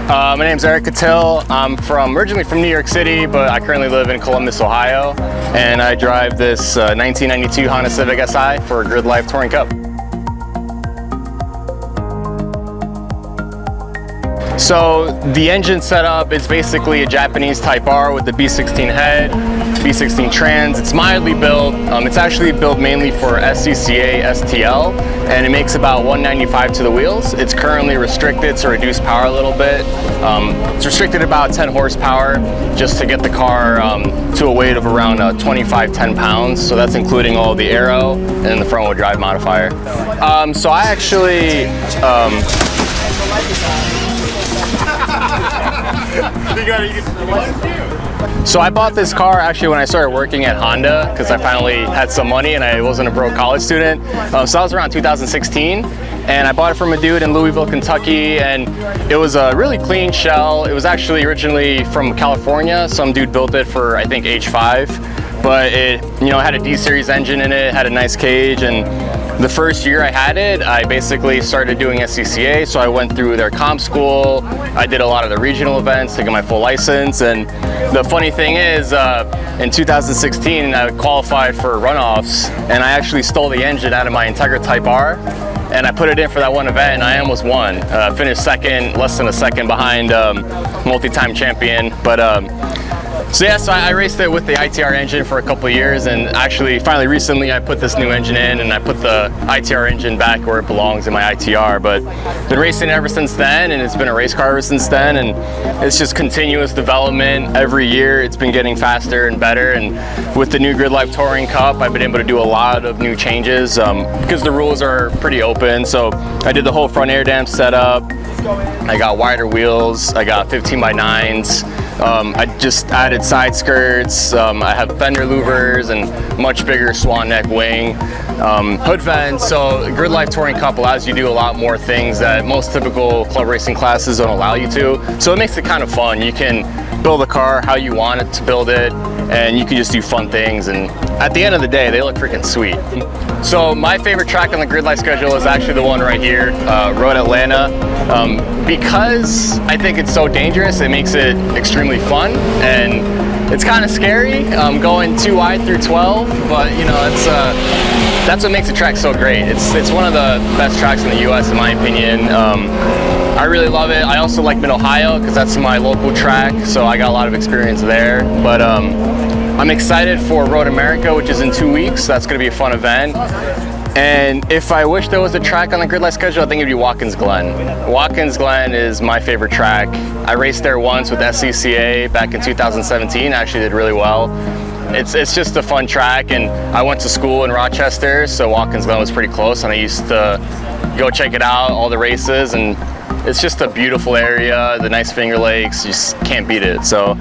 My name's Eric Kutil. I'm originally from New York City, but I currently live in Columbus, Ohio, and I drive this 1992 Honda Civic Si for GRIDLIFE Touring Cup. So the engine setup is basically a Japanese Type R with the B16 head, B16 trans. It's mildly built. It's actually built mainly for SCCA STL, and it makes about 195 to the wheels. It's currently restricted to reduce power a little bit. It's restricted about 10 horsepower just to get the car to a weight of around 25, 10 pounds. So that's including all the aero and the front wheel drive modifier. So I actually, So I bought this car actually when I started working at Honda because I finally had some money and I wasn't a broke college student. So that was around 2016, and I bought it from a dude in Louisville, Kentucky, and it was a really clean shell. It was actually originally from California. Some dude built it for, I think, H5, but it, had a D-series engine in it, had a nice cage, and the first year I had it, I basically started doing SCCA, so I went through their comp school. I did a lot of the regional events to get my full license, and the funny thing is, in 2016, I qualified for runoffs, and I actually stole the engine out of my Integra Type R, and I put it in for that one event, and I almost won. Finished second, less than a second behind multi-time champion, but so I raced it with the ITR engine for a couple of years, and actually finally recently I put this new engine in and I put the ITR engine back where it belongs in my ITR, but been racing it ever since then, and it's been a race car ever since then, and it's just continuous development. Every year it's been getting faster and better, and with the new GRIDLIFE Touring Cup I've been able to do a lot of new changes because the rules are pretty open. So I did the whole front air dam setup, I got wider wheels, I got 15x9s, I just added side skirts, I have fender louvers and much bigger swan neck wing, hood vents. So GRIDLIFE Touring Cup allows you to do a lot more things that most typical club racing classes don't allow you to. So it makes it kind of fun. You can build a car how you want it to build it, and you can just do fun things, and at the end of the day they look freaking sweet. So my favorite track on the GRIDLIFE schedule is actually the one right here, Road Atlanta, because I think it's so dangerous. It makes it extremely fun, and it's kind of scary going too wide through 12, but that's what makes the track so great. It's one of the best tracks in the US in my opinion. I really love it. I also like Mid-Ohio because that's my local track, so I got a lot of experience there. But I'm excited for Road America, which is in 2 weeks. That's going to be a fun event. And if I wish there was a track on the GRIDLIFE schedule, I think it'd be Watkins Glen. Watkins Glen is my favorite track. I raced there once with SCCA back in 2017. I actually did really well. It's just a fun track, and I went to school in Rochester, so Watkins Glen was pretty close, and I used to go check it out, all the races, and it's just a beautiful area, the nice Finger Lakes, you just can't beat it. So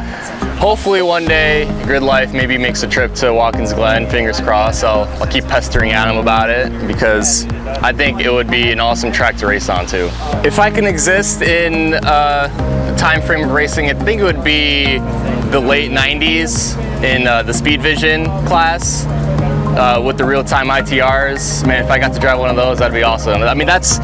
hopefully one day GRIDLIFE maybe makes a trip to Watkins Glen, fingers crossed. I'll keep pestering Adam about it because I think it would be an awesome track to race on too. If I can exist in the time frame of racing, I think it would be the late 90s in the Speed Vision class. With the real-time ITRs, man, if I got to drive one of those, that'd be awesome. I mean, that's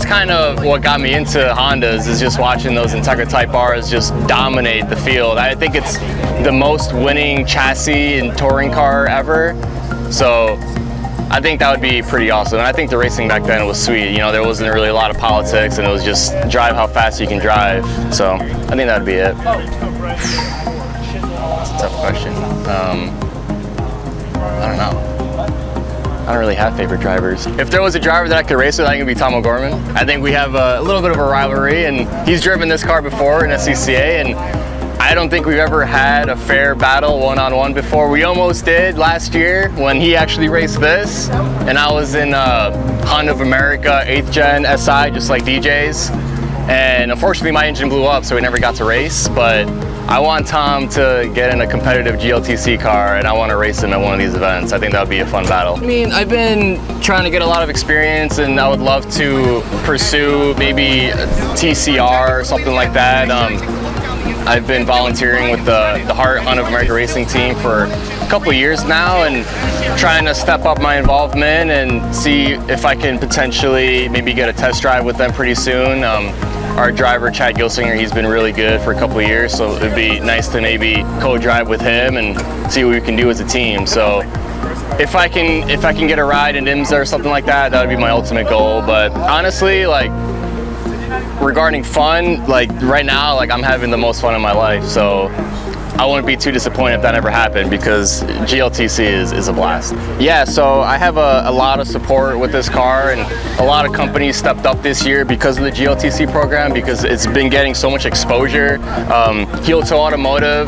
kind of what got me into Hondas, is just watching those Integra Type Rs just dominate the field. I think it's the most winning chassis in touring car ever, so I think that would be pretty awesome. And I think the racing back then was sweet. There wasn't really a lot of politics, and it was just drive how fast you can drive. So I think that'd be it. That's a tough question. I don't know. I don't really have favorite drivers. If there was a driver that I could race with, I think it'd be Tom O'Gorman. I think we have a little bit of a rivalry, and he's driven this car before in SCCA, and I don't think we've ever had a fair battle one-on-one before. We almost did last year when he actually raced this, and I was in Honda of America 8th Gen SI, just like DJ's. And unfortunately my engine blew up, so we never got to race, but I want Tom to get in a competitive GLTC car, and I want to race him at one of these events. I think that would be a fun battle. I mean, I've been trying to get a lot of experience, and I would love to pursue maybe a TCR or something like that. I've been volunteering with the Honda of America racing team for a couple of years now, and trying to step up my involvement and see if I can potentially maybe get a test drive with them pretty soon. our driver, Chad Gilsinger, he's been really good for a couple of years, so it'd be nice to maybe co-drive with him and see what we can do as a team. So if I can get a ride in IMSA or something like that, that would be my ultimate goal. But honestly, like, regarding fun, like right now, like I'm having the most fun in my life, so I wouldn't be too disappointed if that ever happened, because GLTC is a blast. Yeah, so I have a lot of support with this car, and a lot of companies stepped up this year because of the GLTC program, because it's been getting so much exposure. Heel Toe Automotive,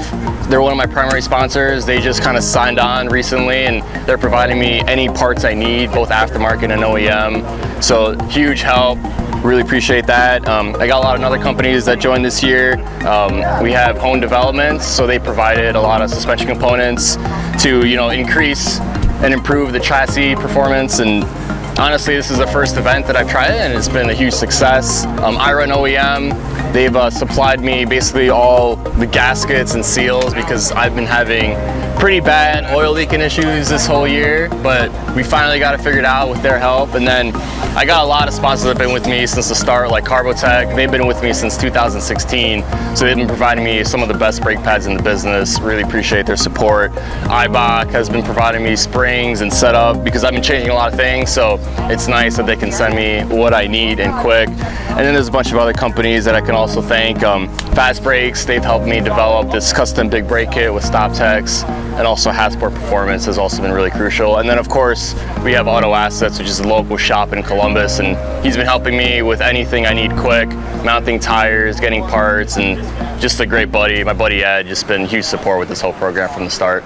they're one of my primary sponsors. They just kind of signed on recently, and they're providing me any parts I need, both aftermarket and OEM. So huge help. Really appreciate that. I got a lot of other companies that joined this year. We have Hone Developments, so they provided a lot of suspension components to, you know, increase and improve the chassis performance. And honestly, this is the first event that I've tried it, and it's been a huge success. I Run OEM, they've supplied me basically all the gaskets and seals, because I've been having pretty bad oil leaking issues this whole year, but we finally got it figured out with their help. And then I got a lot of sponsors that have been with me since the start, like Carbotech. They've been with me since 2016, so they've been providing me some of the best brake pads in the business. Really appreciate their support. IBOC has been providing me springs and setup, because I've been changing a lot of things, so it's nice that they can send me what I need and quick. And then there's a bunch of other companies that I can also thank. Fast Brakes, they've helped me develop this custom big brake kit with stop techs, and also Hasport Performance has also been really crucial. And then of course we have Auto Assets, which is a local shop in Columbus, and he's been helping me with anything I need quick, mounting tires, getting parts, and just a great buddy. My buddy Ed, just been huge support with this whole program from the start.